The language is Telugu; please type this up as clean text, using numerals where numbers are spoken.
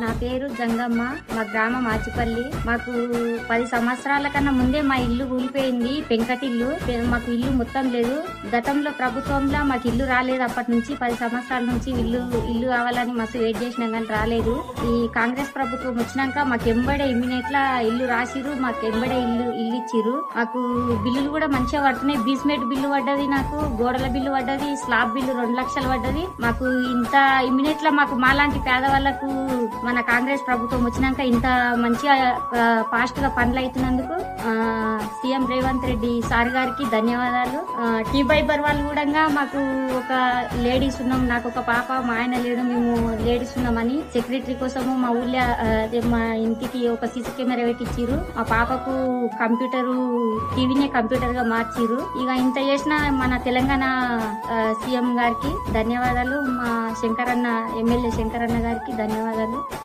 నా పేరు జంగమ్మ. మా గ్రామం ఆచిపల్లి. మాకు 10 సంవత్సరాల కన్నా ముందే మా ఇల్లు కూలిపోయింది. పెంకటిల్లు. మాకు ఇల్లు మొత్తం లేదు. గతంలో ప్రభుత్వంలో మాకు ఇల్లు రాలేదు. అప్పటి నుంచి 10 సంవత్సరాల నుంచి ఇల్లు కావాలని మస్తు వెయిట్ చేసినాం కానీ రాలేదు. ఈ కాంగ్రెస్ ప్రభుత్వం వచ్చినాక మాకు ఎంబడే ఇమ్మీడియట్ లా ఇల్లు రాసిరు. మాకు ఎంబడే ఇల్లు ఇచ్చిరు. మాకు బిల్లులు కూడా మంచిగా పడుతున్నాయి. బీస్మెంట్ బిల్లు పడ్డది, నాకు గోడల బిల్లు పడ్డది, స్లాబ్ బిల్లు 2 లక్షలు పడ్డది. మాకు ఇంత ఇమ్మీడియట్ లా మాకు మాలాంటి పేదవాళ్లకు మన కాంగ్రెస్ ప్రభుత్వం వచ్చినాక ఇంత మంచిగా ఫాస్ట్ గా పనులు అవుతున్నందుకు సీఎం రేవంత్ రెడ్డి సార్ గారికి ధన్యవాదాలు. టీ బైబర్ వాళ్ళు కూడా మాకు ఒక లేడీస్ ఉన్నాం. నాకు ఒక పాప, మా ఆయన లేడు, మేము లేడీస్ ఉన్నామని సెక్రటరీ కోసము మా ఊళ్ళో మా ఇంటికి ఒక సీసీ కెమెరా పెట్టించారు. మా పాపకు టీవీనే కంప్యూటర్ గా మార్చిరు. ఇక ఇంత చేసిన మన తెలంగాణ సీఎం గారికి ధన్యవాదాలు. మా శంకరన్న ఎమ్మెల్యే శంకరన్న గారికి ధన్యవాదాలు.